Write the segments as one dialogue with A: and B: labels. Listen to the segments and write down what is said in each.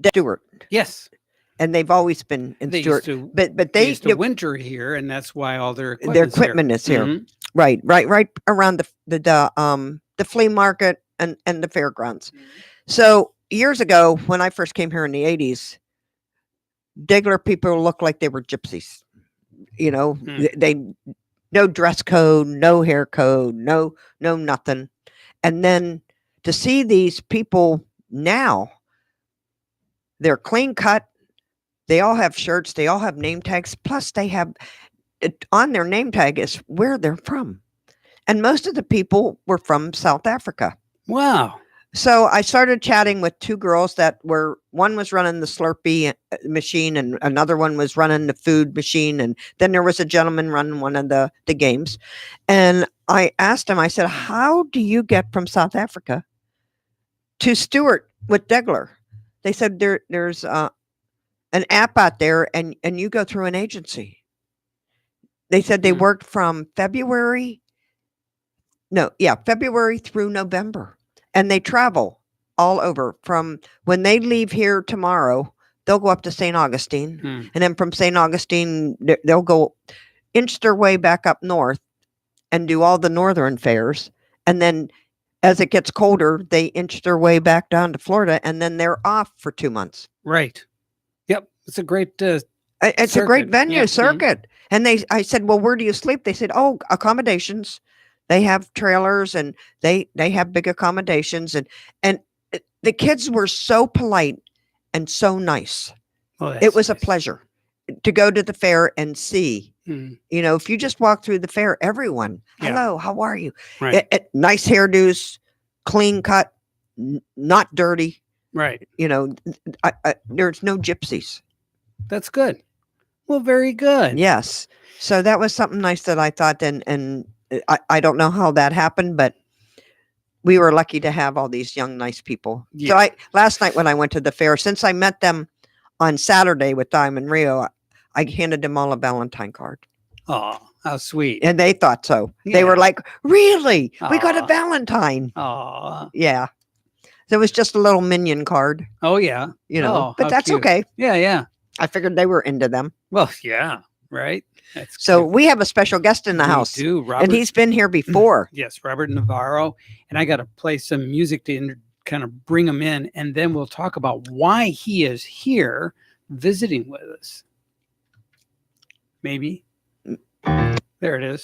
A: Stewart,
B: Yes.
A: and they've always been in
B: They
A: Stewart.
B: used to
A: But
B: they
A: they
B: used to winter here, and that's why all their
A: their
B: equipment's here.
A: equipment is here.
B: Mhm.
A: Right around the flea market and the fairgrounds. So years ago, when I first came here in the 80s, Degler people looked like they were gypsies. You know,
B: Hmm.
A: they no dress code, no hair code, no nothing. And then to see these people now, they're clean cut. They all have shirts. They all have name tags. Plus, they have on their name tag is where they're from. And most of the people were from South Africa.
B: Wow.
A: So I started chatting with two girls that were one was running the Slurpee machine and another one was running the food machine. And then there was a gentleman running one of the games. And I asked him, I said, how do you get from South Africa to Stewart with Degler? They said there's an app out there and you go through an agency. They said they worked from February through November. And they travel all over. From when they leave here tomorrow, they'll go up to St. Augustine. And then from St. Augustine, they'll go inch their way back up north and do all the northern fairs. And then as it gets colder, they inch their way back down to Florida. And then they're off for 2 months.
B: Right. Yep. It's a great
A: it's
B: circuit.
A: a great venue,
B: Yeah.
A: circuit. And I said, well, where do you sleep? They said, oh, accommodations. They have trailers and they have big accommodations and the kids were so polite and so nice.
B: Oh,
A: It was
B: nice.
A: a pleasure to go to the fair and see. You know, if you just walk through the fair, everyone, hello, how are you?
B: Right.
A: Nice hairdos, clean cut, not dirty.
B: Right.
A: You know, there's no gypsies.
B: That's good. Well, very good.
A: Yes. So that was something nice that I thought, and I don't know how that happened, but we were lucky to have all these young, nice people.
B: Yeah.
A: So last night when I went to the fair, since I met them on Saturday with Diamond Rio, I handed them all a Valentine card.
B: Oh, how sweet.
A: And they thought so. They were
B: Yeah.
A: like, really? We got a
B: Aw.
A: Valentine.
B: Oh.
A: Yeah. So it was just a little minion card,
B: Oh, yeah.
A: you know,
B: Oh,
A: but
B: how
A: that's
B: cute.
A: okay.
B: Yeah, yeah.
A: I figured they were into them.
B: Well, yeah. Right. That's
A: So
B: good.
A: we have a special guest in the
B: We
A: house.
B: do, Robert.
A: And he's been here before.
B: Yes, Robert Navarro. And I got to play some music to kind of bring him in. And then we'll talk about why he is here visiting with us. Maybe. There it is.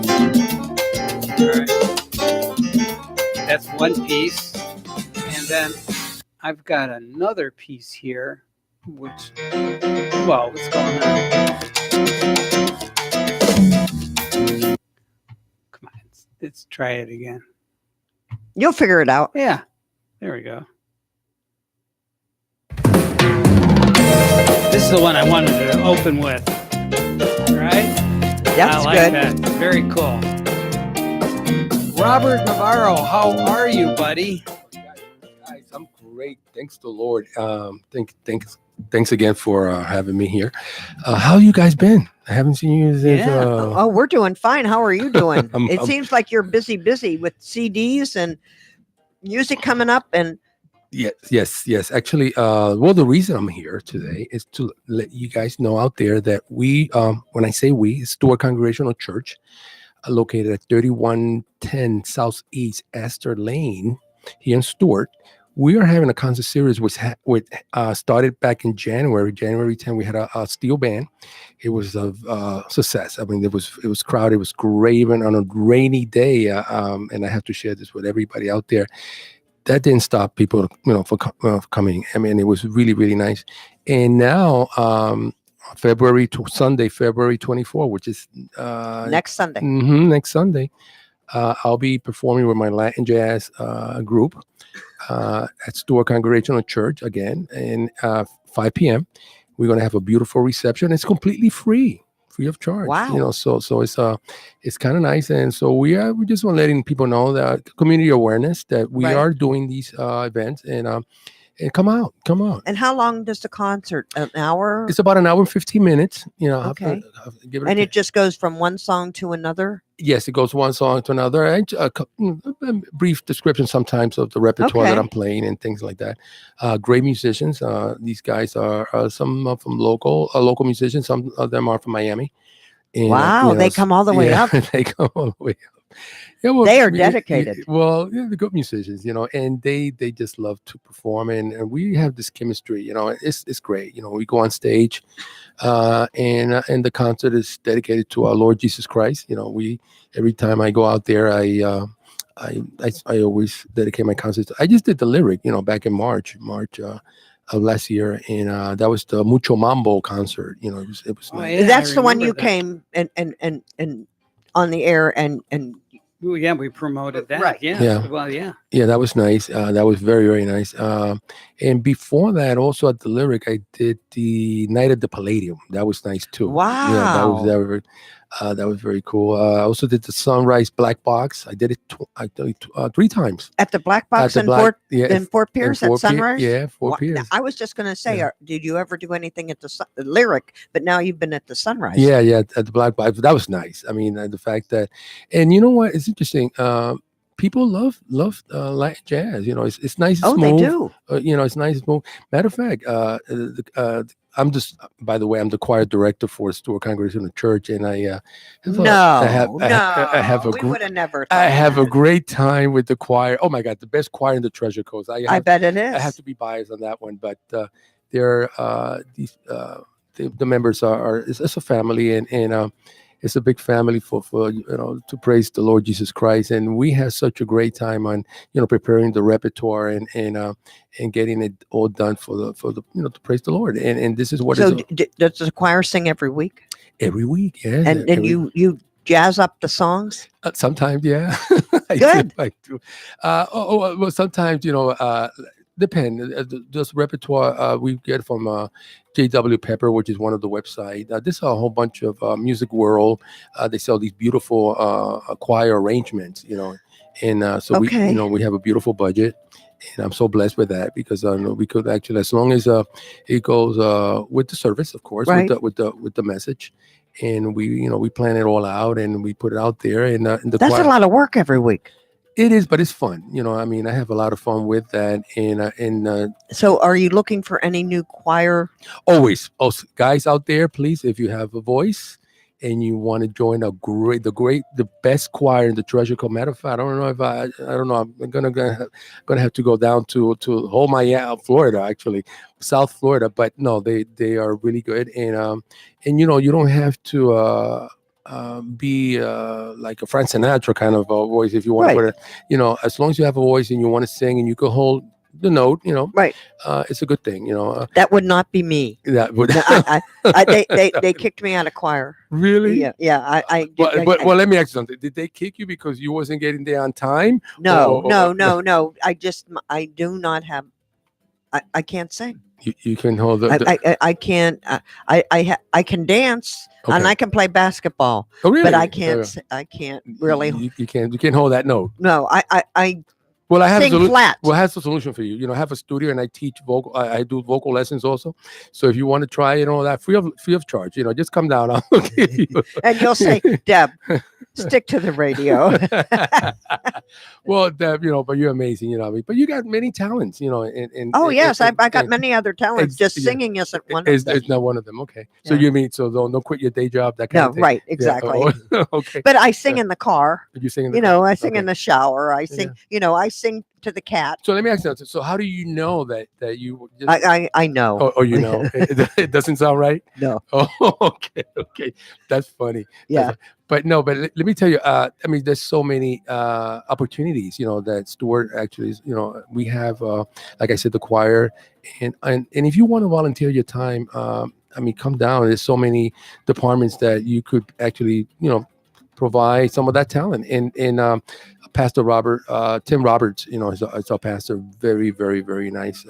B: All right. That's one piece. And then I've got another piece here, which, well, what's going on? Come on, let's try it again.
A: You'll figure it out.
B: Yeah, there we go. This is the one I wanted to open with. Right?
A: That's
B: I like
A: good.
B: that. Very cool. Robert Navarro, how are you, buddy?
C: Guys, I'm great. Thanks to the Lord. Thanks again for having me here. How you guys been? I haven't seen you since.
B: Yeah.
A: Oh, we're doing fine. How are you doing? It
C: I'm-
A: seems like you're busy with CDs and music coming up. And
C: Yes. Actually, well, the reason I'm here today is to let you guys know out there that we, when I say we, it's Stewart Congregational Church, located at 3110 Southeast Astor Lane here in Stewart. We are having a concert series which started back in January 10. We had a steel band. It was a success. I mean, it was crowded. It was great even on a rainy day. And I have to share this with everybody out there. That didn't stop people, from coming. I mean, it was really, really nice. And now, Sunday, February 24, which is
A: next Sunday.
C: next Sunday, I'll be performing with my Latin jazz group at Stewart Congregational Church again, and 5 p.m. We're gonna have a beautiful reception. It's completely free of charge.
A: Wow.
C: So it's kind of nice, and so we just want letting people know that community awareness that we
A: Right.
C: are doing these events, and And come out.
A: And how long does the concert? An hour?
C: It's about an hour and 15 minutes. You know,
A: Okay.
C: have to give it.
A: And it just goes from one song to another?
C: Yes, it goes one song to another. And a brief description sometimes of the repertoire that
A: Okay.
C: I'm playing and things like that. Great musicians. These guys are some are from local musicians. Some of them are from Miami. And,
A: Wow, they come all the way up.
C: They come all the way up. Yeah, well,
A: They are
C: y- y-
A: dedicated.
C: Well, yeah, they're good musicians, and they just love to perform, and we have this chemistry. It's great. We go on stage, and the concert is dedicated to our Lord Jesus Christ. We every time I go out there, I always dedicate my concert. I just did the lyric, back in March of last year, and that was the Mucho Mambo concert. It was
B: Oh,
C: nice.
B: yeah,
A: That's
B: I
A: the one you
B: remember that.
A: came and on the air and
B: Well, yeah, we promoted that.
A: Right.
B: Yeah.
C: Yeah.
B: Well, yeah.
C: Yeah, that was nice. That was very, very nice. And before that, also at the Lyric, I did the Night at the Palladium. That was nice too. Yeah, that was very cool. I also did the Sunrise Black Box. I did it 3 times.
A: at the Black
C: At
A: Box
C: the
A: in
C: Black- yeah,
A: Fort Pierce at
C: Fort Pierce,
A: Sunrise?
C: yeah, Fort
A: Wha-
C: Pierce.
A: I was just going to say,
C: Yeah.
A: did you ever do anything at the Lyric? But now you've been at the Sunrise.
C: Yeah, at the Black Box. That was nice. I mean, the fact that, and you know what? It's interesting. People love Latin jazz. It's nice and
A: Oh,
C: smooth.
A: they do.
C: It's nice and smooth. Matter of fact, I'm just, by the way, I'm the choir director for Stewart Congregational Church, and I have
A: I
C: have a
A: we
C: gr-
A: would have never.
C: I
A: thought
C: have a
A: that.
C: great time with the choir. Oh my God, the best choir in the Treasure Coast.
A: I bet it is.
C: I have to be biased on that one, but they're these the members are it's a family, and it's a big family for to praise the Lord Jesus Christ, and we have such a great time on preparing the repertoire and getting it all done for the to praise the Lord, and this is what
A: So
C: is
A: does the choir sing every week?
C: every week, yeah,
A: And you jazz up the songs?
C: sometimes, yeah. I do,
A: Good.
C: I do. Well, sometimes depend. This repertoire we get from J.W. Pepper, which is one of the website. This is a whole bunch of Music World. They sell these beautiful choir arrangements, and so
A: Okay.
C: we have a beautiful budget. And I'm so blessed with that because we could actually, as long as it goes with the service, of course,
A: Right.
C: with the message, and we plan it all out and we put it out there. And the
A: That's
C: choir,
A: a lot of work every week.
C: it is, but it's fun. I mean, I have a lot of fun with that, and
A: So are you looking for any new choir?
C: always, guys out there, please, if you have a voice and you want to join the best choir in the Treasure Coast. Matter of fact, I don't know if I don't know. I'm gonna have to go down to whole Miami, Florida, actually, South Florida. But no, they are really good, and you don't have to be like a Frank Sinatra kind of a voice if you want
A: Right.
C: to put it. As long as you have a voice and you want to sing and you can hold the note,
A: Right.
C: it's a good thing.
A: That would not be me.
C: That would
A: No, they kicked me out of choir.
C: really.
A: Yeah.
C: Well, let me ask you something. Did they kick you because you wasn't getting there on time?
A: No,
C: or-
A: no. I do not have. I can't sing.
C: You can hold the.
A: I can't. I can dance and
C: Okay.
A: I can play basketball,
C: Oh, really?
A: but I can't. I can't really.
C: You can't hold that note.
A: No, I
C: Well, I have
A: sing
C: a
A: flat.
C: Well, I have a solution for you. I have a studio and I teach vocal. I do vocal lessons also. So if you want to try it and all that, free of charge. Just come down. I'll give you.
A: And you'll say, Deb, stick to the radio.
C: Well, Deb, but you're amazing. But you got many talents.
A: Oh yes, I got
C: and-
A: many other talents. Just
C: yeah.
A: singing isn't one of them.
C: It's not one of them. Okay. So
A: Yeah.
C: you mean don't quit your day job? That kind
A: No,
C: of thing.
A: right,
C: Yeah,
A: exactly.
C: okay.
A: But I sing in the car.
C: You sing.
A: I sing
C: okay.
A: in the shower. I sing. I sing to the cat.
C: So let me ask you something. So how do you know that you? Just,
A: I know.
C: oh, you know, it doesn't sound right.
A: No.
C: Oh, okay, that's funny.
A: Yeah.
C: But no, but let me tell you. I mean, there's so many opportunities. That Stewart actually is. We have, like I said, the choir, and if you want to volunteer your time, come down. There's so many departments that you could actually, provide some of that talent. And Pastor Robert, Tim Roberts, is our pastor. Very, very, very nice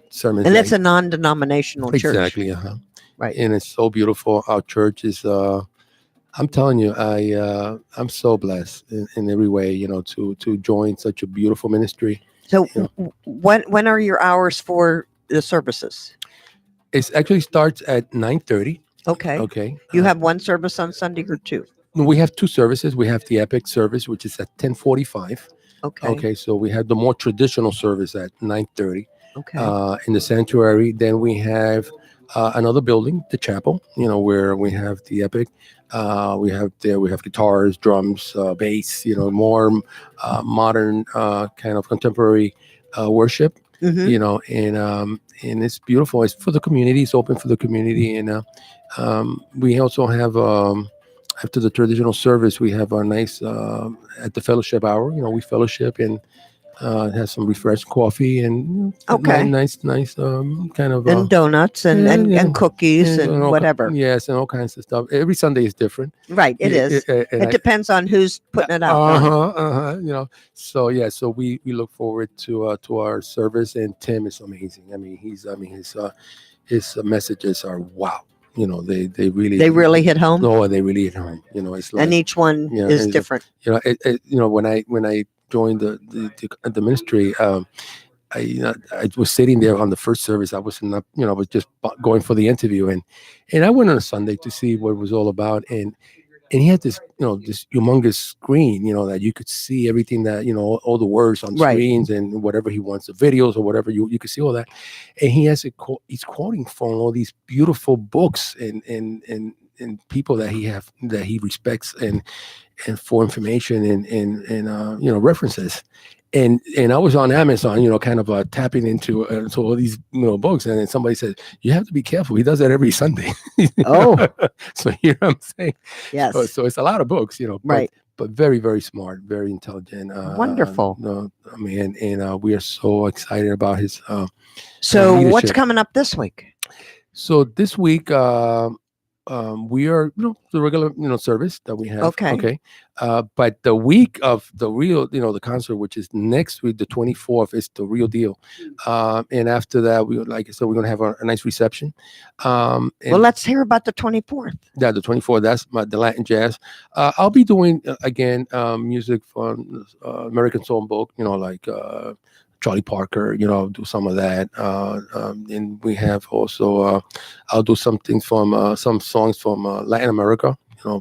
C: sermons.
A: And it's
C: that
A: a non-denominational church.
C: exactly,
A: Right.
C: and it's so beautiful. Our church is. I'm telling you, I'm so blessed in every way. To join such a beautiful ministry.
A: So
C: Yeah.
A: when are your hours for the services?
C: It actually starts at 9:30.
A: Okay.
C: Okay.
A: You have one service on Sunday or two?
C: No, we have two services. We have the Epic service, which is at 10:45.
A: Okay.
C: Okay, so we have the more traditional service at 9:30
A: Okay.
C: in the sanctuary. Then we have another building, the chapel. Where we have the Epic. We have guitars, drums, bass. More modern kind of contemporary worship.
A: Mhm.
C: And it's beautiful. It's for the community. It's open for the community, and we also have. After the traditional service, we have our nice at the fellowship hour. We fellowship and have some refreshed coffee and
A: Okay.
C: nice kind of
A: And donuts and,
C: yeah,
A: and,
C: yeah.
A: and cookies and
C: all ki-
A: whatever.
C: Yes, and all kinds of stuff. Every Sunday is different.
A: Right. It is.
C: And
A: It depends on who's putting it out. don't it?
C: So yeah, so we look forward to our service, and Tim is amazing. His messages are wow. They really
A: They really hit home.
C: no, they really hit home. It's like
A: And each one
C: yeah,
A: is
C: it's-
A: different.
C: when I joined the ministry, I was sitting there on the first service. I was not, I was just going for the interview, and I went on a Sunday to see what it was all about, and he had this, this humongous screen, that you could see everything that, all the words on
A: Right.
C: screens and whatever he wants, the videos or whatever, you could see all that, and he has he's quoting from all these beautiful books and people that he respects and for information and references. And I was on Amazon, kind of tapping into all these books, and then somebody said, "You have to be careful. He does that every Sunday."
A: Oh.
C: So you know what I'm saying?
A: Yes.
C: So it's a lot of books,
A: Right.
C: but very, very smart, very intelligent.
A: Wonderful.
C: And we are so excited about his.
A: So what's
C: leadership.
A: coming up this week?
C: So this week, we are the regular service that we have.
A: Okay.
C: But the week of the real the concert, which is next week, the 24th, is the real deal. And after that, like I said, we're gonna have a nice reception. And
A: Well, let's hear about the 24th.
C: yeah, the 24th. That's the Latin jazz. I'll be doing again music from American Songbook. Like. Charlie Parker, do some of that. And we have also, I'll do some things from some songs from Latin America,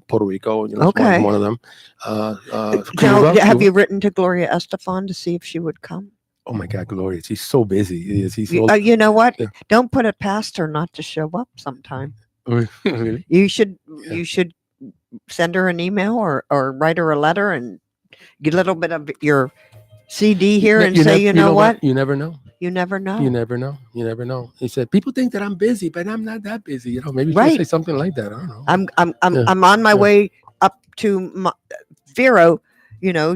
C: Puerto Rico,
A: Okay.
C: one of them.
A: Now,
C: Cuba.
A: have you written to Gloria Estefan to see if she would come?
C: Oh my God, Gloria, she's so busy. She's so,
A: You know what?
C: Yeah.
A: Don't put it past her not to show up sometime.
C: really?
A: You should send her an email or write her a letter and get a little bit of your CD here and say, you know what?
C: You never know.
A: You never know.
C: You never know. You never know. He said, people think that I'm busy, but I'm not that busy. Maybe you
A: Right.
C: should say something like that. I don't know.
A: I'm on my
C: Yeah.
A: way up to Vero.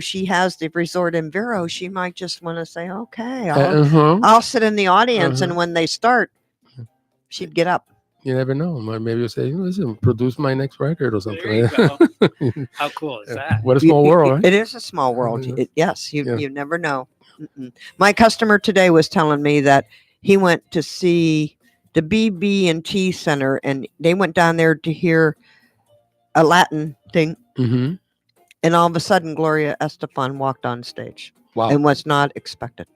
A: She has the resort in Vero. She might just want to say, okay, I'll sit in the audience. And when they start, she'd get up.
C: You never know. Maybe you'll say, listen, produce my next record or something.
B: There you go. How cool is that?
C: What a small world, right?
A: It is a small world.
C: Yeah.
A: Yes,
C: Yeah.
A: you never know. Mm-mm. My customer today was telling me that he went to see the BB&T Center, and they went down there to hear a Latin thing,
C: Mm-hmm.
A: and all of a sudden Gloria Estefan walked on stage
C: Wow.
A: and was not expected.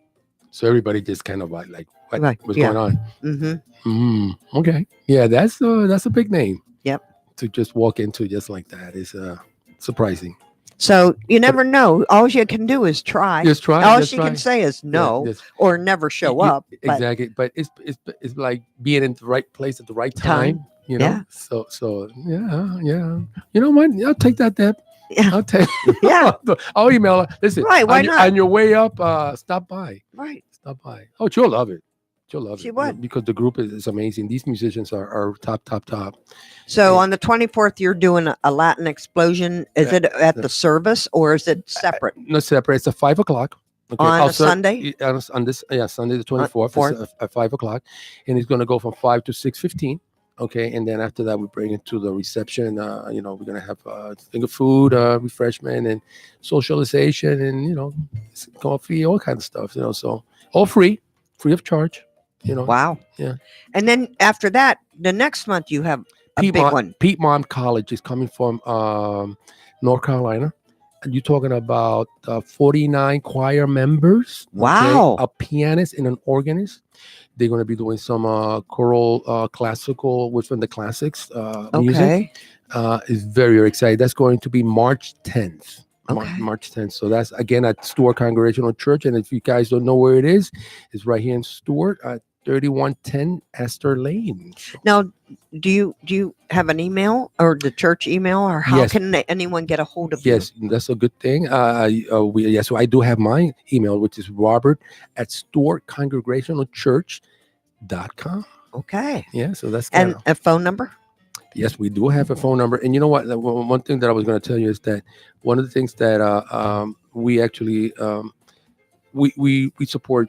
C: So everybody just kind of like what,
A: Right,
C: what's
A: yeah.
C: going on?
A: Mm-hmm.
C: Okay. Yeah, that's a big name.
A: Yep.
C: To just walk into just like that is surprising.
A: So you never know. All you can do is try.
C: Just try.
A: All
C: just
A: she
C: try.
A: can say is no
C: Yeah, just-
A: or never show
C: you-
A: up. But
C: Exactly. But it's like being in the right place at the right time.
A: Yeah.
C: So yeah. You know what? I'll take that, Deb.
A: Yeah.
C: I'll take.
A: Yeah.
C: I'll email her. Listen.
A: Right, why
C: on your-
A: not?
C: On your way up, stop by.
A: right.
C: Stop by. Oh, she'll love it. She'll love
A: She
C: it.
A: would.
C: Because the group is amazing. These musicians are top.
A: So
C: Yeah.
A: on the 24th, you're doing a Latin explosion. Is
C: Yeah,
A: it at
C: yeah.
A: the service or is it separate?
C: No, separate. It's at 5 o'clock. Okay.
A: On a
C: Also,
A: Sunday?
C: On this, Sunday the 24th.
A: fourth.
C: It's at 5 o'clock, and it's going to go from 5 to 6:15. Okay, and then after that, we bring it to the reception. We're gonna have finger food, refreshment, and socialization, and coffee, all kinds of stuff. So all free of charge.
A: Wow.
C: Yeah.
A: And then after that, the next month you have a big one.
C: Piedmont College is coming from North Carolina, you're talking about 49 choir members. okay?
A: Wow.
C: A pianist and an organist. They're going to be doing some choral classical, which from the classics music.
A: Okay.
C: Is very, very excited. That's going to be March 10th.
A: Okay.
C: March 10th. So that's again at Stewart Congregational Church. And if you guys don't know where it is, it's right here in Stewart at 3110 Esther Lane. So,
A: Now, do you have an email or the church email, or how
C: Yes.
A: can anyone get a hold of
C: yes, that's a good thing. So I do have my email, which is Robert at StewartCongregationalChurch.com.
A: you? Okay.
C: Yeah, so that's
A: And
C: kind
A: a phone number?
C: yes, we do have a phone number. And you know what? One thing that I was going to tell you is that one of the things that we actually we support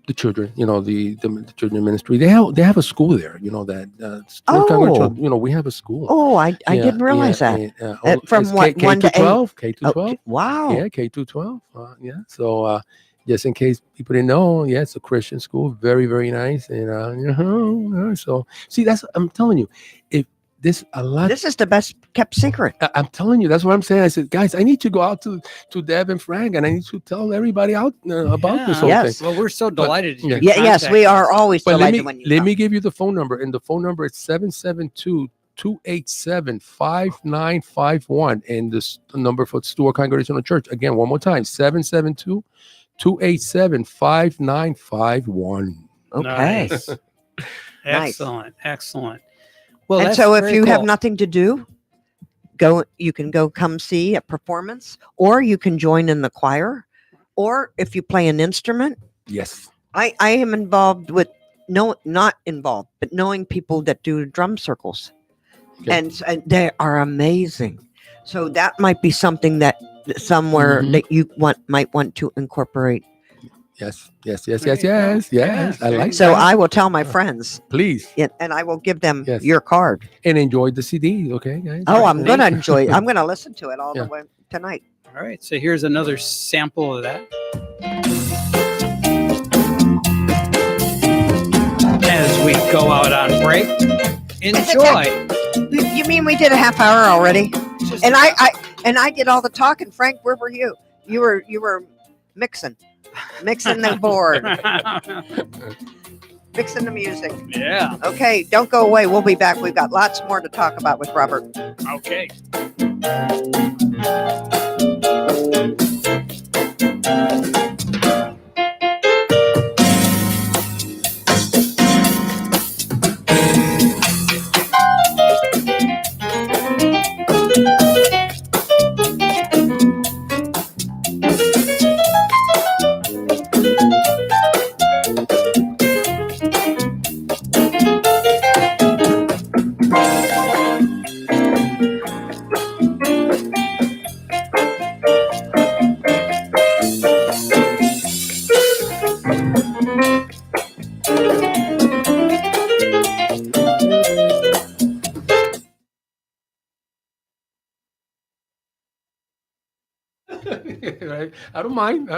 C: the children. You know, the children ministry. They have a school there. You know that. Stewart Congregational, you know, we have a school.
A: Oh, I
C: Yeah,
A: didn't realize
C: yeah,
A: that.
C: and,
A: From
C: it's
A: what,
C: K
A: 1 to 8?
C: 12, K to
A: Oh,
C: 12.
A: wow.
C: Yeah, K to 12. Yeah. So just in case people didn't know, yeah, it's a Christian school. Very, very nice. And so see, I'm telling you, if this a lot.
A: This is the best kept secret.
C: I'm telling you, that's what I'm saying. I said, guys, I need to go out to Deb and Frank, and I need to tell everybody out about this whole
A: Yes.
C: thing.
B: Well, we're so delighted.
C: yeah.
B: You
A: Yeah, yes, we
B: contacted
A: are
B: us.
A: always
C: But
A: delighted when you
C: let
A: come.
C: me give you the phone number, and the phone number is 772-287-5951, and the number for Stewart Congregational Church. Again, one more time, 772-287-5951.
A: Okay.
B: Nice.
A: Nice.
B: Excellent. Excellent. Well,
A: And
B: that's
A: so if
B: very
A: you have
B: cool.
A: nothing to do, you can go come see a performance, or you can join in the choir, or if you play an instrument.
C: Yes.
A: I am involved with not involved, but knowing people that do drum circles.
C: Okay.
A: And they are amazing. So that might be something that somewhere
C: Mhm.
A: that you might want to incorporate.
C: Yes.
B: There you go.
C: Yes.
B: Yes,
C: I
B: there
C: like
B: you
A: So
B: go.
A: I will tell my friends,
C: Please.
A: and I will give them
C: Yes.
A: your card.
C: And enjoy the CD, okay, guys?
A: Oh, I'm
B: Thank
A: gonna
B: you.
A: enjoy it. I'm gonna listen to it all
C: Yeah.
A: the way tonight.
B: All right. So here's another sample of that. As we go out on break, enjoy.
A: You mean we did a half hour already?
B: Just-
A: And I did all the talking. Frank, where were you? You were mixing the board, mixing the music.
B: yeah.
A: Okay, don't go away. We'll be back. We've got lots more to talk about with Robert.
B: Okay.
C: Right? I don't mind.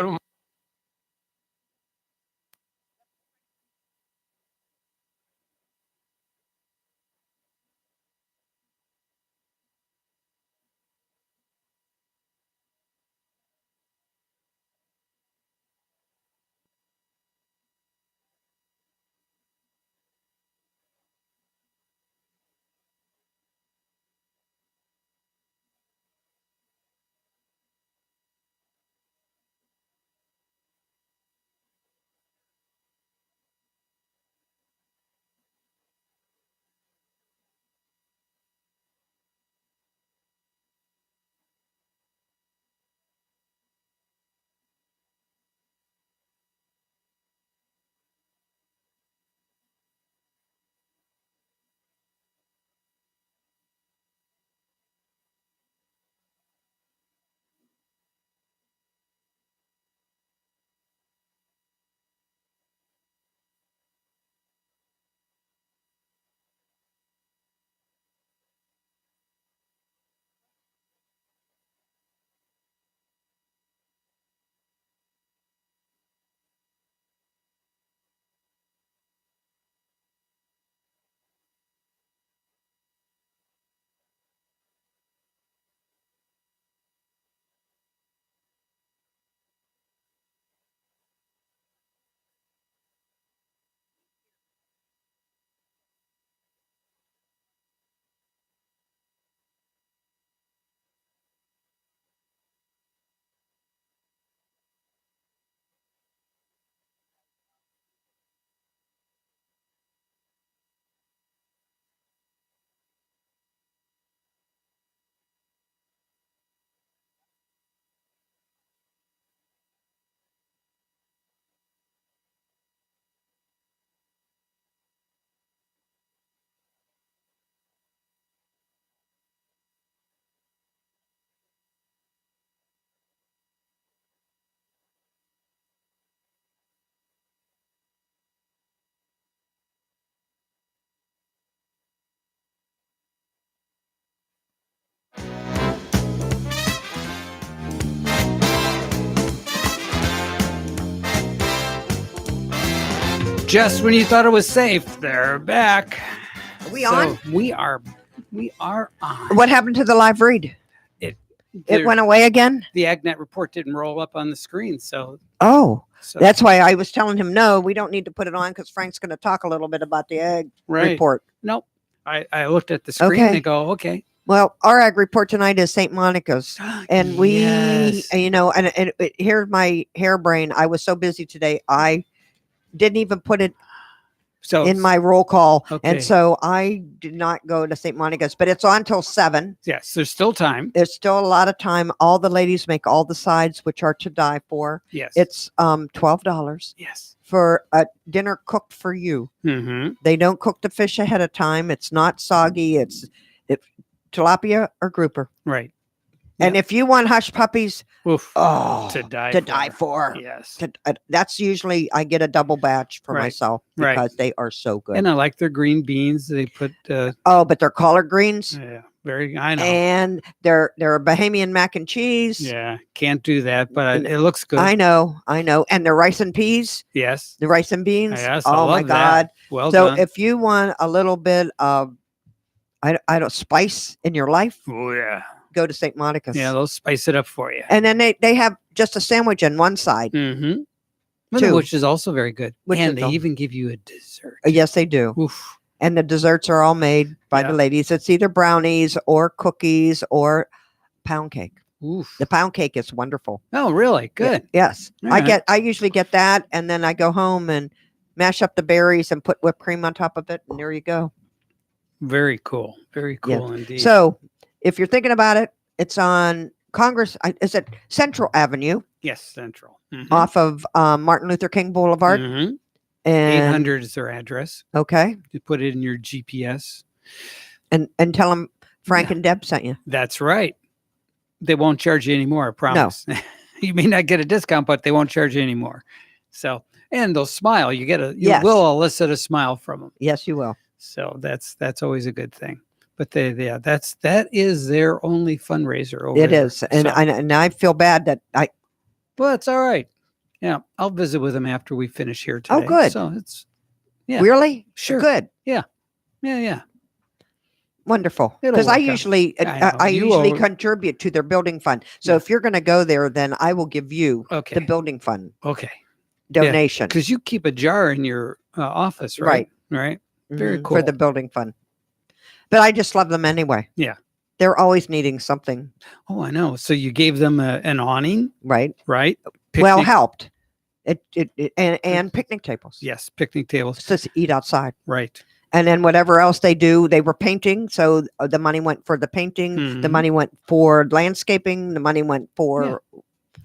B: just when you thought it was safe, they're back.
A: Are we on?
B: We are on.
A: What happened to the live read? It
B: There-
A: went away again?
B: The AgNet report didn't roll up on the screen, so
A: Oh,
B: so
A: that's why I was telling him, no, we don't need to put it on because Frank's going to talk a little bit about the ag
B: right.
A: report.
B: Nope. I looked at the screen
A: Okay.
B: and go, okay.
A: Well, our ag report tonight is St. Monica's. And we,
B: Yes.
A: here's my harebrain. I was so busy today. I didn't even put it
B: So
A: in my roll call.
B: Okay.
A: And so I did not go to St. Monica's, but it's on till 7.
B: yes, there's still time.
A: There's still a lot of time. All the ladies make all the sides, which are to die for.
B: Yes.
A: It's $12
B: yes.
A: for a dinner cooked for you.
B: Mm-hmm.
A: They don't cook the fish ahead of time. It's not soggy. It's tilapia or grouper.
B: Right.
A: And if you want hush puppies,
B: Oof.
A: oh,
B: to die
A: to
B: for.
A: die for.
B: Yes.
A: That's usually I get a double batch for
B: Right.
A: myself
B: Right.
A: because they are so good.
B: And I like their green beans. They put
A: Oh, but they're collard greens
B: yeah, very I know.
A: and they're a Bahamian mac and cheese.
B: Yeah, can't do that, but
A: And
B: it looks good.
A: I know. And they're rice and peas,
B: Yes.
A: the rice and beans.
B: Yes, I
A: oh my
B: love that.
A: God.
B: Well
A: So
B: done.
A: if you want a little bit of I don't spice in your life,
B: Oh yeah.
A: go to St. Monica's.
B: Yeah, they'll spice it up for you.
A: And then they have just a sandwich on one side.
B: Mm-hmm.
A: Two.
B: Which is also very good.
A: Which
B: and
A: is
B: they
A: al-
B: even give you a dessert.
A: Yes, they do.
B: Oof.
A: And the desserts are all made by
B: Yeah.
A: the ladies. It's either brownies or cookies or pound cake.
B: Oof.
A: The pound cake is wonderful.
B: Oh, really? Good.
A: Yes.
B: All right.
A: I usually get that and then I go home and mash up the berries and put whipped cream on top of it and there you go.
B: Very cool. Very
A: Yeah.
B: cool indeed.
A: So, if you're thinking about it, it's on Congress is it Central Avenue
B: yes, Central. Mhm.
A: off of Martin Luther King Boulevard
B: Mhm.
A: and
B: 800 is their address.
A: okay.
B: You put it in your GPS.
A: And tell them Frank and Deb sent you.
B: That's right. They won't charge you anymore, I promise. You may not get a discount, but they won't charge you anymore. So, and they'll smile. You
A: Yes.
B: will elicit a smile from them.
A: Yes, you will.
B: So that's always a good thing. But that is their only fundraiser over
A: It
B: there.
A: is. And
B: So-
A: and I feel bad that
B: well, it's all right. Yeah, I'll visit with them after we finish here today.
A: Oh, good.
B: So it's Yeah.
A: really
B: Sure.
A: good.
B: yeah.
A: Wonderful.
B: It'll
A: Because I
B: work out.
A: usually
B: I know.
A: I
B: You
A: usually
B: over-
A: contribute to their building fund. So
B: Yeah.
A: if you're going to go there, then I will give you
B: Okay.
A: the building fund
B: Okay.
A: donation.
B: Because you keep a jar in your office, right? Right. very
A: For the
B: cool.
A: building fund. But I just love them anyway.
B: Yeah.
A: They're always needing something,
B: Oh, I know. So you gave them an awning,
A: right?
B: right?
A: Well,
B: Picnic-
A: helped. And picnic tables.
B: Yes, picnic tables.
A: Just to eat outside.
B: Right.
A: And then whatever else they do, they were painting. So the money went for the painting. The
B: Mhm.
A: money went for landscaping. The money went for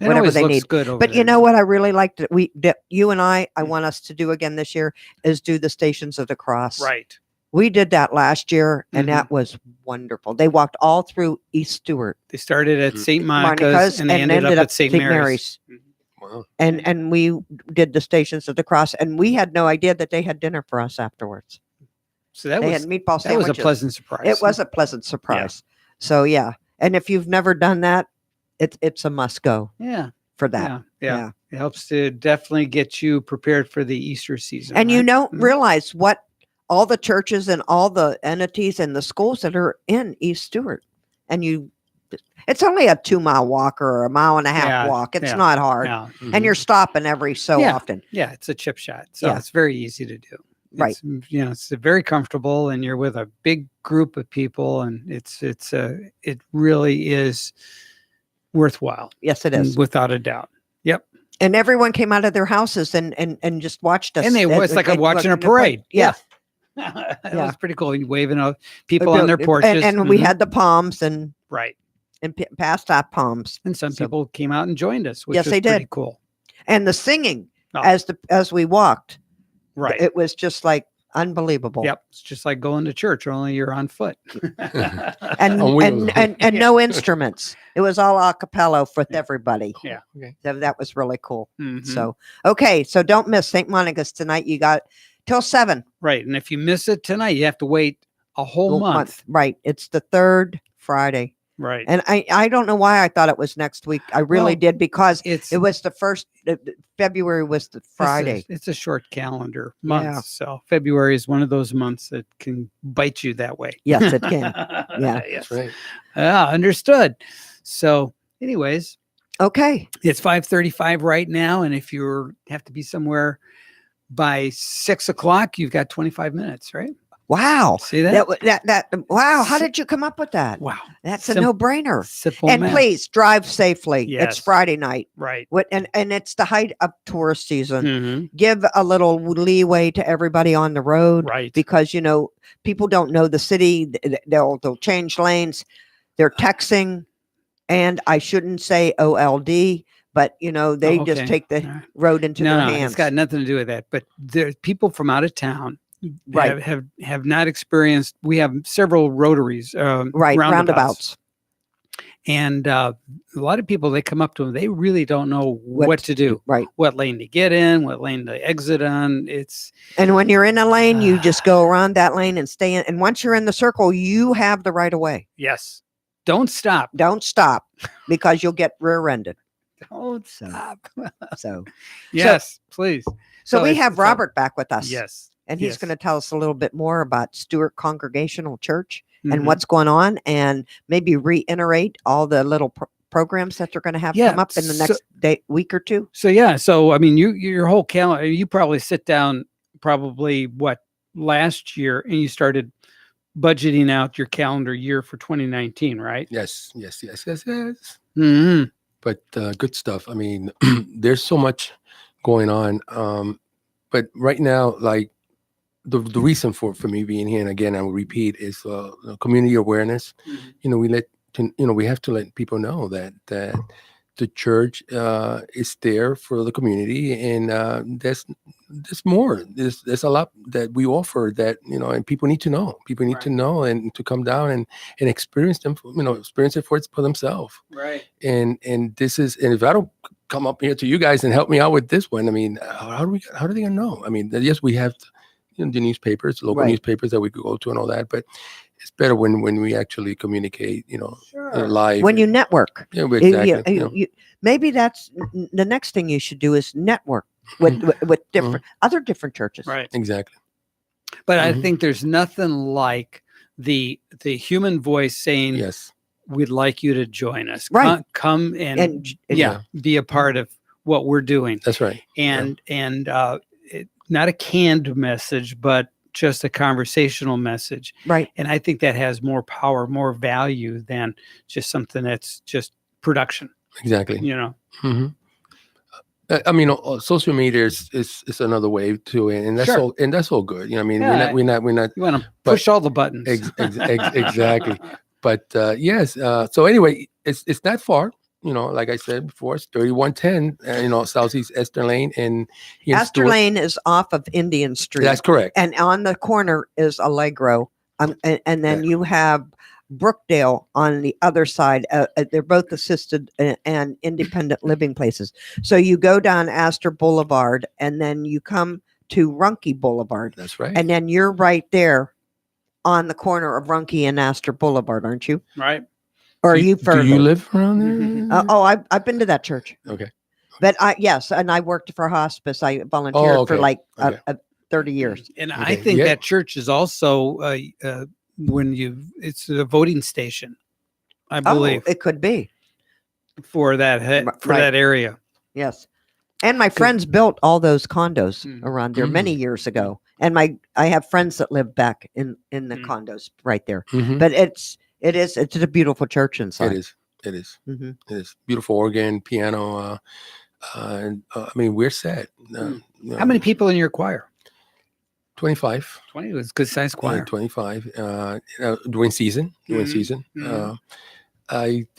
B: It
A: whatever
B: always
A: they
B: looks
A: need.
B: good over
A: But you
B: there.
A: know what I really like that you and I
B: Mm.
A: want us to do again this year is do the Stations of the Cross.
B: Right.
A: We did that last year and
B: Mhm.
A: that was wonderful. They walked all through East Stewart.
B: They started at St. Monica's,
A: Monica's
B: and they ended up at St. Mary's.
C: Wow.
A: And we did the Stations of the Cross and we had no idea that they had dinner for us afterwards.
B: So that
A: They
B: was
A: had meatball
B: that was
A: sandwiches.
B: a pleasant surprise.
A: It was a pleasant surprise. So yeah. And if you've never done that, it's a must go
B: Yeah.
A: for that.
B: Yeah. It helps to definitely get you prepared for the Easter season.
A: And you
B: right?
A: don't
B: Mhm.
A: realize what all the churches and all the entities and the schools that are in East Stewart. And it's only a 2-mile walk or a 1.5
B: Yeah,
A: walk. It's
B: yeah,
A: not hard.
B: Yeah.
A: And you're stopping every so
B: Yeah.
A: often.
B: Yeah, it's a chip shot. So
A: Yeah.
B: it's very easy to do.
A: Right.
B: It's very comfortable and you're with a big group of people and it really is worthwhile.
A: Yes, it is.
B: Without a doubt. Yep.
A: And everyone came out of their houses and just watched us.
B: And it's like watching a parade.
A: Yeah.
B: That
A: Yeah.
B: was pretty cool. You waving out people on their
A: And-
B: porches.
A: And we
B: Mhm.
A: had the palms and
B: right.
A: passed out palms.
B: And some
A: So-
B: people came out and joined us, which
A: Yes,
B: was
A: they
B: pretty
A: did.
B: cool.
A: And the singing
B: Oh.
A: as we walked.
B: Right.
A: It was just like unbelievable.
B: Yep. It's just like going to church, only you're on foot.
A: And
C: On wheels.
A: and no instruments. It was all a cappella with everybody.
B: Yeah.
C: Okay.
A: So that was really cool.
B: Mhm.
A: So okay, so don't miss St. Monica's tonight. You got till 7
B: right. And if you miss it tonight, you have to wait a whole month.
A: Right. It's the third Friday.
B: Right.
A: And I don't know why I thought it was next week. I really
B: Well,
A: did, because
B: it's
A: it was the first, February was the Friday.
B: It's a short calendar month.
A: Yeah.
B: So February is one of those months that can bite you that way.
A: Yes, it can. Yeah.
B: Yes.
C: That's right.
B: Understood. So, anyways,
A: Okay.
B: it's 5:35 right now, and if you have to be somewhere by 6 o'clock, you've got 25 minutes, right?
A: Wow.
B: See that?
A: Wow. How did you come up with that?
B: Wow.
A: That's a
B: Sim-
A: no-brainer.
B: Simple
A: And
B: math.
A: please drive safely.
B: Yes.
A: It's Friday night.
B: Right.
A: And it's the height of tourist season.
B: Mhm.
A: Give a little leeway to everybody on the road,
B: Right.
A: because people don't know the city. They'll change lanes. They're texting, and I shouldn't say OLD, but they
B: Oh,
A: just
B: okay.
A: take the
B: All right.
A: road into
B: No,
A: their
B: no,
A: hands.
B: it's got nothing to do with that. But there's people from out of town
A: Right.
B: have not experienced. We have several rotaries,
A: Right, roundabouts.
B: and a lot of people, they come up to them. They really don't know what to do,
A: Right.
B: what lane to get in, what lane to exit on. It's
A: And when you're in a lane, you just go around that lane and stay in. And once you're in the circle, you have the right of way.
B: yes, don't stop,
A: Don't stop, because you'll get rear-ended.
B: don't
A: So-
B: stop.
A: So,
B: Yes, please.
A: so we
B: it's-
A: have
B: it's all-
A: Robert back with us.
B: Yes,
A: And he's
B: yes.
A: going to tell us a little bit more about Stewart Congregational Church and
B: Mhm.
A: what's going on, and maybe reiterate all the little programs that they're going to have
B: Yeah,
A: come up in the
B: so-
A: next week or two.
B: So yeah, so I mean, your whole calendar, you probably sit down probably last year, and you started budgeting out your calendar year for 2019, right?
C: Yes.
B: Mm-hmm.
C: But good stuff. I mean, there's so much going on. But right now, like the reason for me being here, and again, I will repeat, is community awareness.
B: Mhm.
C: We have to let people know that the church is there for the community, and there's more. There's a lot that we offer that and people need to know. People need to
B: Right.
C: know and to come down and experience them. Experience it for themselves.
B: Right.
C: And this is, and if I don't come up here to you guys and help me out with this one, I mean, how do they gonna know? I mean, yes, we have the newspapers, local
A: Right.
C: newspapers that we could go to and all that, but it's better when we actually communicate,
B: Sure.
C: live.
A: When you network,
C: yeah,
A: You-
C: exactly.
A: maybe that's the next thing you should do, is network with other different churches.
B: Right.
C: Exactly.
B: But I
C: Mhm.
B: think there's nothing like the human voice saying,
C: Yes.
B: "We'd like you to join us.
A: Right.
B: Come and
A: And
B: be a part of what we're doing."
C: That's right.
B: And not a canned message, but just a conversational message.
A: right.
B: And I think that has more power, more value than just something that's just production.
C: Exactly.
B: Mm-hmm.
C: I mean, social media is another way too, and that's
B: Sure.
C: all, and that's all good. I mean,
B: Yeah.
C: we're not
B: You want to
C: But-
B: push all the buttons.
C: exactly. But yes. So anyway, it's not far. Like I said before, it's 3110. Southeast Esther Lane, and here in
A: Astor
C: Stewart.
A: Lane is off of Indian Street.
C: That's correct.
A: And on the corner is Allegro. And then you have Brookdale on the other side. They're both assisted and independent living places. So you go down Astor Boulevard, and then you come to Runkey Boulevard,
C: That's right.
A: and then you're right there on the corner of Runkey and Astor Boulevard, aren't you?
B: Right.
A: Or are
C: Do
A: you further?
C: Do you live around there?
B: Mhm.
A: I've been to that church.
C: Okay.
A: But yes, and I worked for hospice. I volunteered for
C: okay.
A: like
C: Okay.
A: 30 years.
B: And
C: Okay.
B: I think
C: Yeah.
B: that church is also it's a voting station, I believe,
A: Oh, it could be.
B: for that
A: Right.
B: that area.
A: Yes. And my friends built all those condos
B: Mm.
A: around there many years ago. And I have friends that live back in the
B: Mm.
A: condos right there.
C: Mhm.
A: But it's a beautiful church inside.
C: It is. It is.
A: Mhm.
C: It is beautiful organ, piano. And I mean, we're set.
B: How many people in your choir?
C: 25.
B: 20 was good sized choir.
C: Yeah, 25. During season. During
B: Mhm.
C: season.
B: Mhm.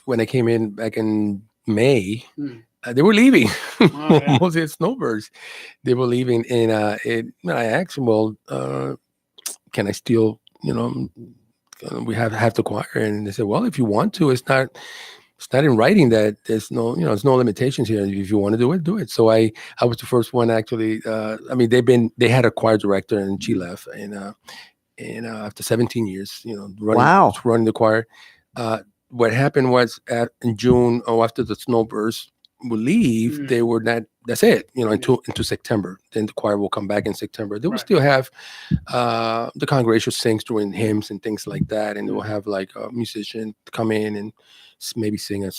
C: When I came in back in May,
B: Mm.
C: they were leaving.
B: Oh, yeah.
C: Mostly it's snowbirds. They were leaving, and I asked them, "Well, can I still, we have the choir?" And they said, "Well, if you want to, it's not in writing that there's no, there's no limitations here. If you want to do it, do it." So I was the first one actually. I mean, they had a choir director, and she left, and after 17 years,
A: Wow.
C: running the choir. what happened was in June or after the snowbirds will leave,
B: Mm.
C: they were not. That's it. You know,
B: Yeah.
C: into September. Then the choir will come back in September. They will
B: Right.
C: still have the congregation sings during hymns and things like that, and they will
B: Mm.
C: have like a musician come in and maybe sing a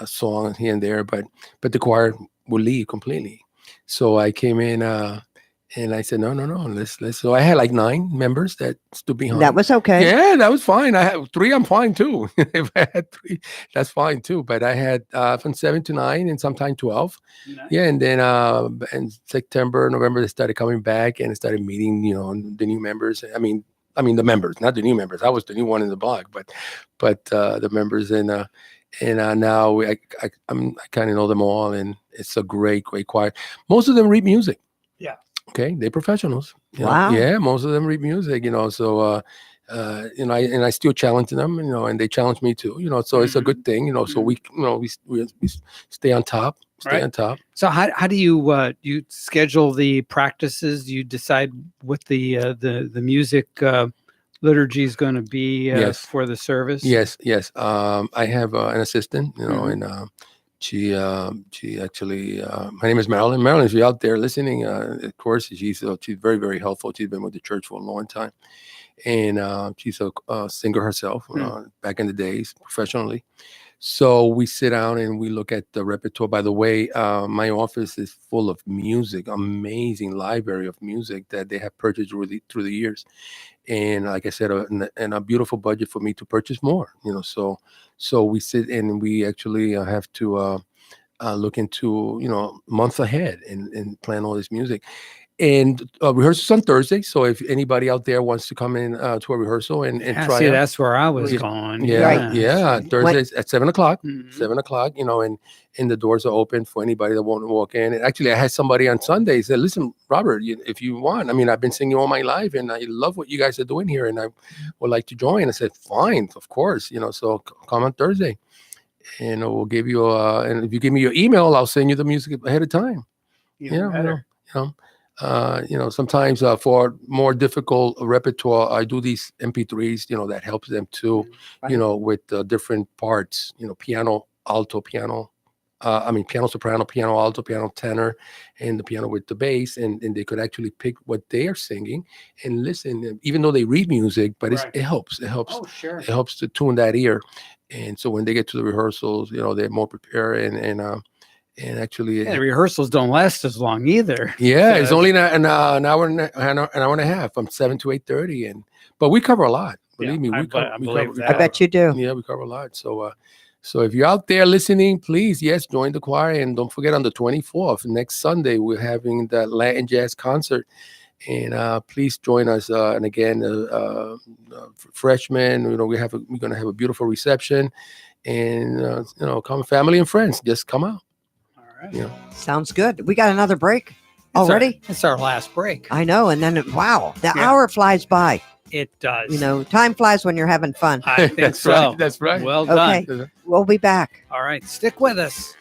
C: song here and there, but the choir will leave completely. So I came in. And I said, no, no, no, let's. So I had like 9 members that stood behind.
A: That was okay.
C: Yeah, that was fine. I had 3. I'm fine too. If I had 3, that's fine too. But I had from 7 to 9 and sometimes 12.
B: Nice.
C: Yeah, and then in September, November, they started coming back and started meeting, the new members. I mean the members, not the new members. I was the new one in the block, but the members and now I kind of know them all, and it's a great choir. Most of them read music.
B: Yeah.
C: Okay, they're professionals.
A: Wow.
C: Yeah, most of them read music. So I still challenge them. And they challenge me too. So it's a good thing. So we stay on top. Stay
B: Right.
C: on top.
B: So how do you schedule the practices? Do you decide what the music liturgy is going to be
C: Yes.
B: for the service?
C: Yes. I have an assistant.
B: Mhm.
C: And she actually her name is Marilyn. Marilyn, if you're out there listening, of course she's very, very helpful. She's been with the church for a long time, and she's a singer herself back in the days professionally. So we sit down and we look at the repertoire. By the way, my office is full of music, amazing library of music that they have purchased through the years. And like I said, and a beautiful budget for me to purchase more. So we sit and we actually have to look into months ahead and plan all this music. And rehearsals on Thursday. So if anybody out there wants to come in to a rehearsal and
B: Yeah,
C: try
B: see,
C: out,
B: that's where I was
C: Yeah.
B: going.
C: yeah,
B: Yeah.
C: Thursdays at 7 o'clock.
B: Mhm.
C: 7 o'clock, and the doors are open for anybody that want to walk in. And actually, I had somebody on Sunday say, "Listen, Robert, if you want, I've been singing all my life, and I love what you guys are doing here, and I would like to join." I said, "Fine, of course, so come on Thursday, and we'll give you and if you give me your email, I'll send you the music ahead of time."
B: Even better.
C: Sometimes for more difficult repertoire, I do these MP3s, that helps them too,
A: Right.
C: with different parts, piano, alto, piano, piano, soprano, piano, alto, piano, tenor, and the piano with the bass. And they could actually pick what they are singing and listen, even though they read music, but
B: Right.
C: it helps.
B: Oh, sure.
C: It helps to tune that ear. And so when they get to the rehearsals, they're more prepared and actually,
B: Yeah, the rehearsals don't last as long either.
C: yeah,
B: So
C: it's only an hour and a half from 7 to 8:30, but we cover a lot. Believe me,
B: I
C: we cover.
B: believe
A: I
B: that.
A: bet you do.
C: Yeah, we cover a lot. So if you're out there listening, please, yes, join the choir, and don't forget on the 24th, next Sunday, we're having the Latin jazz concert, and please join us. And again, freshmen, we're going to have a beautiful reception, and come family and friends, just come out.
B: All right.
C: Yeah.
A: Sounds good. We got another break
B: It's
A: already.
B: It's our last break.
A: I know. And then, wow, the
B: Yeah.
A: hour flies by.
B: It does.
A: Time flies when you're having fun.
B: I think
C: That's
B: so.
C: right, that's right.
B: Well done.
A: Okay. We'll be back.
B: All right. Stick with us.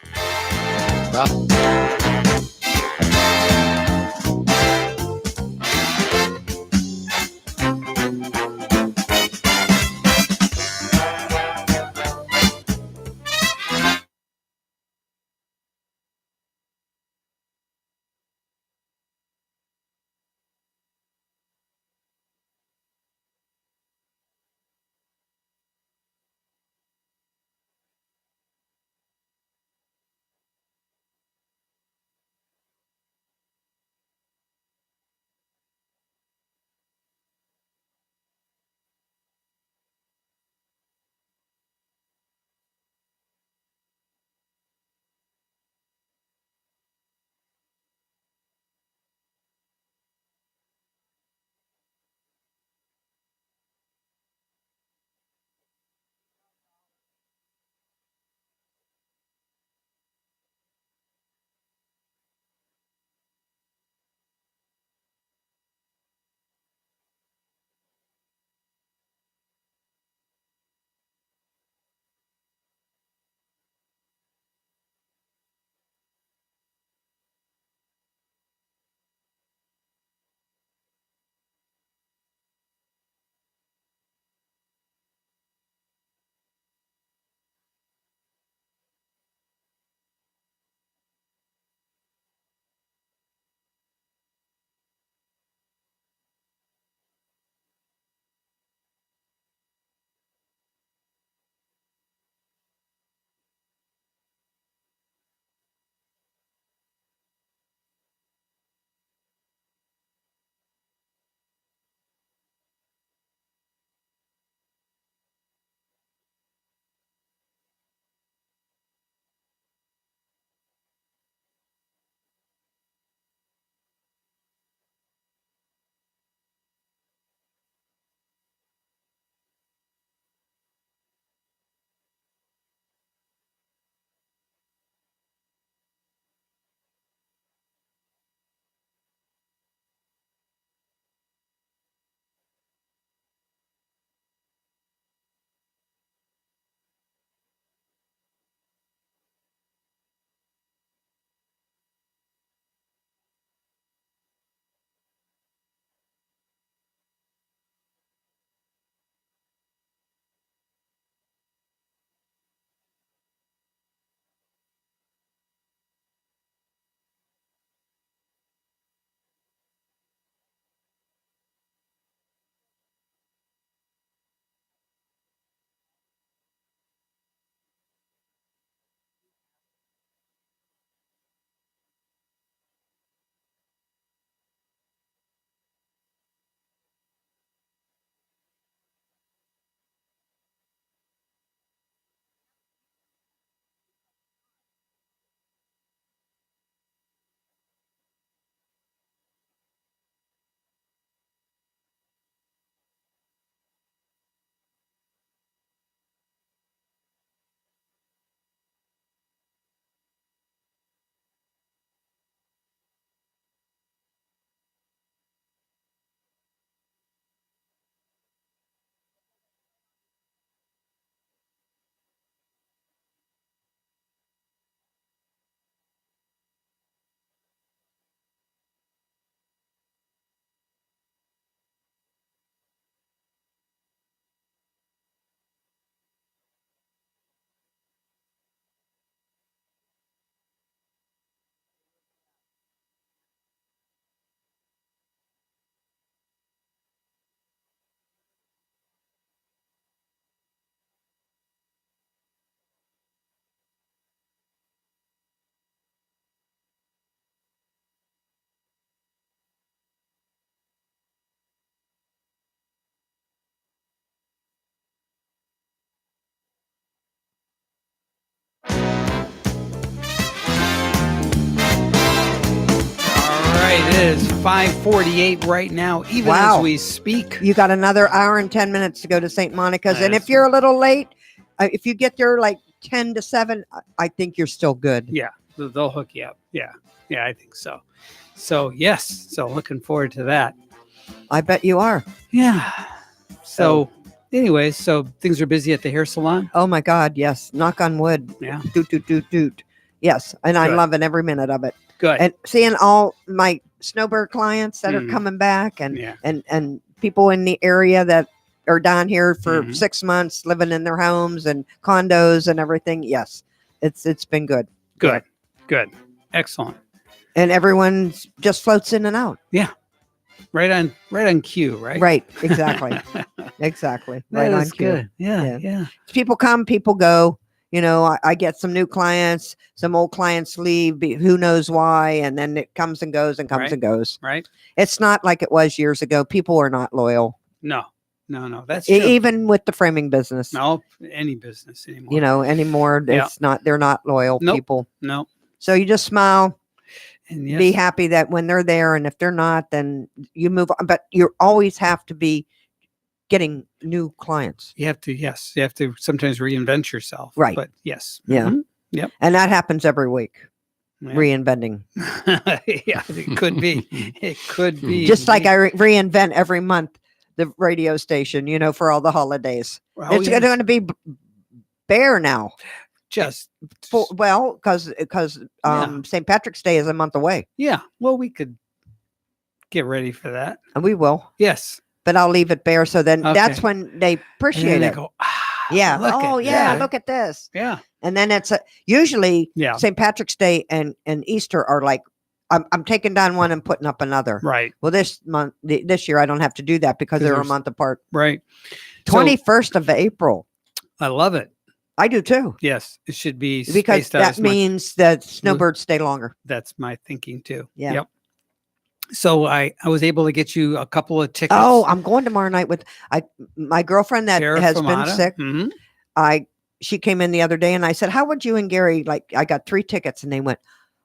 B: is 5:48 right now, even
A: Wow.
B: as we speak.
A: You got another hour and 10 minutes to go to St. Monica's. And
B: Yes.
A: if you're a little late, if you get there like 10 to 7, I think you're still good.
B: Yeah, they'll hook you up. Yeah, I think so. So yes, so looking forward to that.
A: I bet you are.
B: Yeah. So, anyways, so things are busy at the hair salon.
A: Oh my God. Yes. Knock on wood.
B: Yeah,
A: Doot, doot, doot, doot. Yes. And I'm
B: Good.
A: loving every minute of it.
B: good.
A: And seeing all my snowbird clients that are
B: Mhm.
A: coming back and,
B: Yeah,
A: and people in the area that are down here for
B: Mhm.
A: 6 months living in their homes and condos and everything. Yes. It's been good.
B: good, good, excellent.
A: And everyone just floats in and out.
B: Right on cue, right?
A: Right. Exactly. Exactly. Right
B: That
A: on
B: is
A: cue.
B: good. Yeah,
A: Yeah. People come, people go. You know, I get some new clients, some old clients leave. Who knows why? And then it comes and goes and comes
B: Right.
A: and goes.
B: Right?
A: It's not like it was years ago. People are not loyal,
B: No, that's true.
A: even with the framing business.
B: No, any business anymore.
A: You know, anymore.
B: Yeah.
A: It's not. They're not loyal
B: Nope.
A: people.
B: No.
A: So you just smile,
B: And yes,
A: be happy that when they're there, and if they're not, then you move on. But you always have to be getting new clients,
B: you have to sometimes reinvent yourself.
A: Right.
B: But yes.
A: Yeah.
B: Mhm.
A: and that happens every week.
B: Yeah.
A: Reinventing.
B: Yeah, it could be. It could be.
A: Just like I reinvent every month the radio station, you know, for all the holidays.
B: Oh,
A: It's
B: yeah.
A: going to be Bear now.
B: Just
A: Because
B: Yeah.
A: St. Patrick's Day is a month away,
B: yeah. Well, we could get ready for that.
A: and we will.
B: Yes.
A: But I'll leave it Bear, so then that's
B: Okay.
A: when they
B: And
A: appreciate
B: then they
A: it.
B: go,
A: Yeah.
B: look
A: Oh,
B: at
A: yeah.
B: that."
A: Look at this.
B: Yeah.
A: And then it's usually
B: Yeah.
A: St. Patrick's Day and Easter are like, I'm taking down one and putting up another.
B: Right.
A: Well, this year I don't have to do that because they're a
B: there's-
A: month apart.
B: Right. So,
A: 21st of April.
B: I love it.
A: I do too.
B: Yes. It should be
A: Because
B: spaced out
A: that
B: as much.
A: means that snowbirds stay longer.
B: That's my thinking too.
A: Yeah.
B: Yep. So I was able to get you a couple of tickets.
A: Oh, I'm going tomorrow night with my girlfriend that
B: Tara
A: has
B: Famata.
A: been sick.
B: Mhm.
A: She came in the other day and I said, "How would you and Gary like?" I got 3 tickets and they went,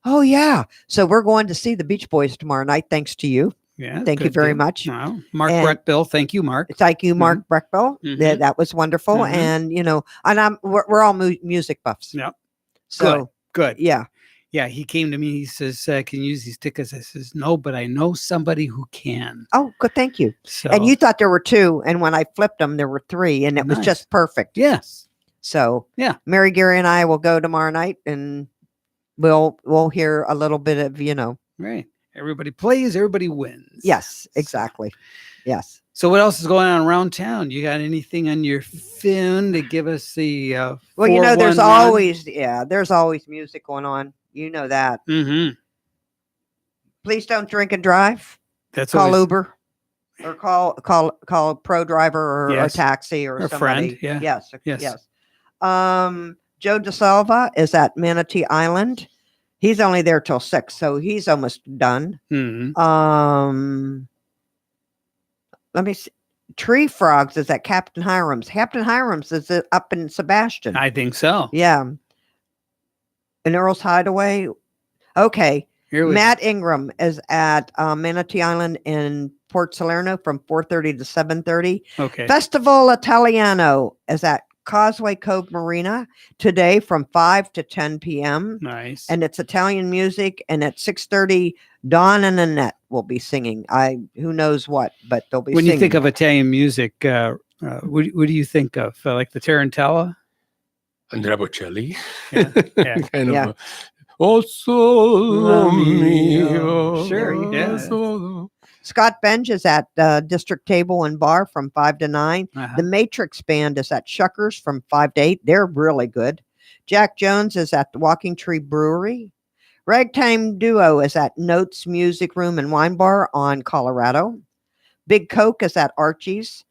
A: "Oh yeah." So we're going to see the Beach Boys tomorrow night. Thanks to you.
B: Yeah.
A: Thank you
B: good
A: very
B: deal.
A: much.
B: Wow. Mark
A: And-
B: Breckbill. Thank you, Mark.
A: Thank you, Mark Breckbill.
B: Mhm.
A: That was wonderful.
B: Mhm.
A: And you know, and we're all music buffs.
B: Yep.
A: So
B: Good.
A: yeah.
B: Yeah. He came to me. He says, "Can you use these tickets?" I says, "No, but I know somebody who can."
A: Oh, good. Thank you.
B: So
A: And you thought there were 2, and when I flipped them, there were 3, and it was
B: Nice.
A: just perfect.
B: yes.
A: So
B: Yeah.
A: Mary, Gary, and I will go tomorrow night, and we'll hear a little bit of
B: Right. Everybody plays. Everybody wins.
A: Yes, exactly. Yes.
B: So what else is going on around town? You got anything on your phone to give us the?
A: Well, you know, there's
B: 411?
A: there's always music going on. You know that.
B: Mhm.
A: Please don't drink and drive.
B: That's
A: Call
B: always
A: Uber, or call a pro driver or
B: Yes.
A: a taxi or
B: Or a
A: somebody.
B: friend, yeah.
A: Yes.
B: Yes.
A: Yes. Joe DeSalva is at Manatee Island. He's only there till 6, so he's almost done.
B: Mhm.
A: Let me see. Tree Frogs is at Captain Hiram's. Captain Hiram's is up in Sebastian.
B: I think so.
A: Yeah. And Earl's Hideaway. Okay.
B: Here we
A: Matt Ingram is at Manatee Island in Port Salerno from 4:30 to 7:30.
B: Okay.
A: Festival Italiano is at Causeway Cove Marina today from 5 to 10 p.m.
B: Nice.
A: And it's Italian music. And at 6:30, Dawn and Annette will be singing. Who knows what, but they'll be
B: when
A: singing.
B: you think of Italian music, what do you think of? Like the Tarantella?
C: Andrea Bocelli.
B: Yeah, yeah.
C: Kind of.
A: Yeah.
C: Oh, solo
B: mio.
C: mio.
B: Sure, yeah.
C: Solo.
A: Scott Benj is at District Table and Bar from 5 to 9.
B: Uh-huh.
A: The Matrix Band is at Shuckers from 5 to 8. They're really good. Jack Jones is at the Walking Tree Brewery. Ragtime Duo is at Notes Music Room and Wine Bar on Colorado. Big Coke is at Archie's.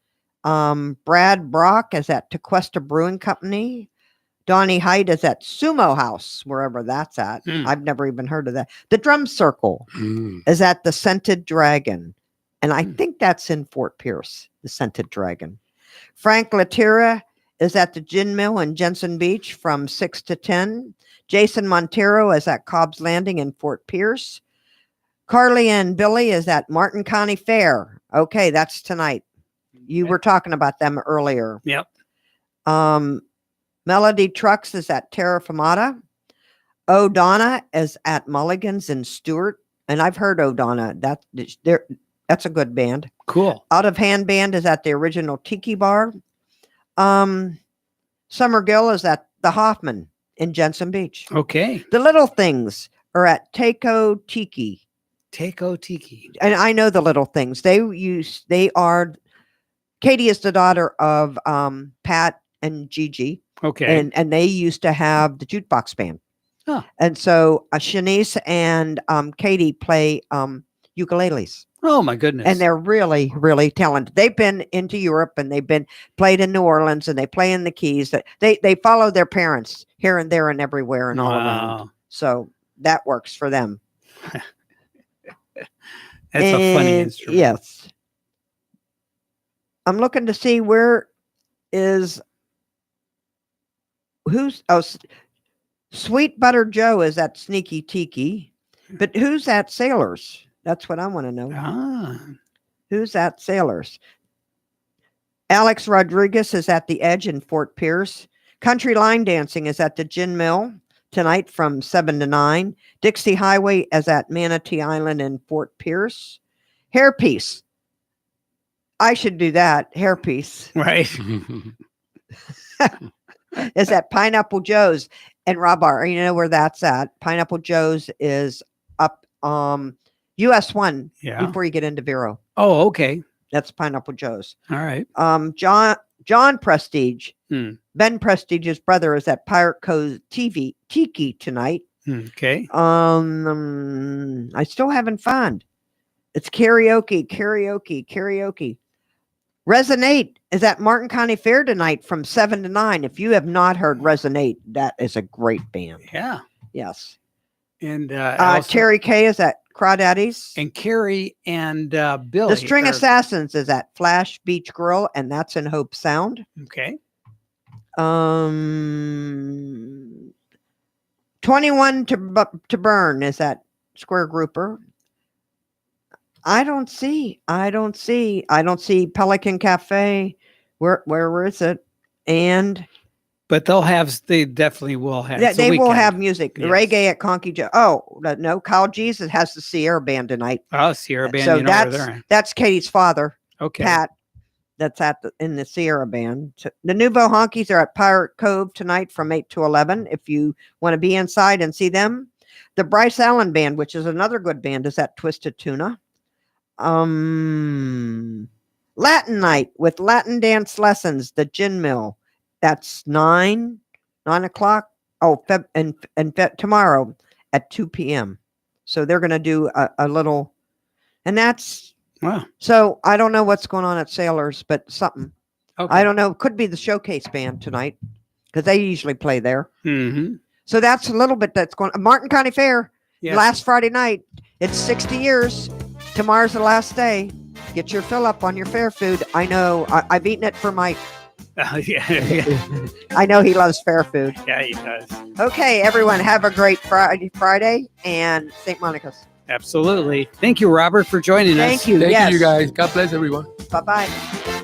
A: Brad Brock is at Tequesta Brewing Company. Donnie Height is at Sumo House, wherever that's at.
B: Mm.
A: I've never even heard of that. The Drum Circle
C: Mm.
A: is at the Scented Dragon. And I
B: Hmm.
A: think that's in Fort Pierce, the Scented Dragon. Frank Latira is at the Gin Mill in Jensen Beach from 6 to 10. Jason Montero is at Cobb's Landing in Fort Pierce. Carly and Billy is at Martin County Fair. Okay, that's tonight. You were talking about them earlier.
B: Yep.
A: Melody Trucks is at Terra Firmata. O'Donna is at Mulligan's in Stewart. And I've heard O'Donna. That's a good band.
B: Cool.
A: Out of Hand Band is at the original Tiki Bar. Summer Gill is at the Hoffman in Jensen Beach.
B: Okay.
A: The Little Things are at Takeo Tiki.
B: Takeo Tiki.
A: And I know the Little Things. Katie is the daughter of Pat and Gigi.
B: Okay.
A: And they used to have the jukebox band.
B: Huh.
A: And so Shanice and Katie play ukuleles.
B: Oh my goodness.
A: And they're really, really talented. They've been into Europe and they've been played in New Orleans and they play in the Keys. They follow their parents here and there and everywhere and all around. So that works for them.
B: That's a funny instrument.
A: Yes. I'm looking to see Sweet Butter Joe is at Sneaky Tiki, but who's at Sailors? That's what I want to know. Who's at Sailors? Alex Rodriguez is at the Edge in Fort Pierce. Country Line Dancing is at the Gin Mill tonight from 7 to 9. Dixie Highway is at Manatee Island in Fort Pierce. Hairpiece. I should do that. Hairpiece
B: Right.
A: is at Pineapple Joe's and Rabar. You know where that's at. Pineapple Joe's is up US 1
B: Yeah.
A: before you get into Vero.
B: Oh, okay.
A: That's Pineapple Joe's.
B: All right.
A: John Prestige.
B: Hmm.
A: Ben Prestige's brother is at Pirate Cove Tiki tonight.
B: Okay.
A: I still haven't found. It's karaoke. Resonate is at Martin County Fair tonight from 7 to 9. If you have not heard Resonate, that is a great band.
B: Yeah.
A: Yes.
B: And
A: Terry Kay is at Crawdaddy's.
B: and Carrie and Billy.
A: The String Assassins is at Flash Beach Grill, and that's in Hope Sound.
B: Okay.
A: 21 to Burn is at Square Grouper. I don't see Pelican Cafe. Where is it? And
B: But they definitely will have.
A: they will have music.
B: Yes.
A: Reggae at Conky Joe. Oh, no, Kyle Jesus has the Sierra Band tonight.
B: Oh, Sierra Band.
A: So
B: you know where they're
A: that's Katie's father,
B: at. Okay.
A: Pat. That's in the Sierra Band. The Nouveau Honkies are at Pirate Cove tonight from 8 to 11. If you want to be inside and see them. The Bryce Allen Band, which is another good band, is at Twisted Tuna. Latin Night with Latin Dance Lessons, the Gin Mill. That's 9 o'clock. Oh, tomorrow at 2 p.m. So they're going to do a little, and that's,
B: Wow.
A: so I don't know what's going on at Sailors, but something.
B: Okay.
A: I don't know. Could be the Showcase Band tonight because they usually play there.
B: Mm-hmm.
A: So that's a little bit that's going on. Martin County Fair,
B: Yes.
A: last Friday night. It's 60 years. Tomorrow's the last day. Get your fill up on your fair food. I know. I've eaten it for Mike.
B: Yeah.
A: I know he loves fair food.
B: Yeah, he does.
A: Okay, everyone, have a great Friday and St. Monica's.
B: Absolutely. Thank you, Robert, for joining us.
A: Thank you.
C: Thank
A: Yes.
C: you guys. God bless everyone.
A: Bye-bye.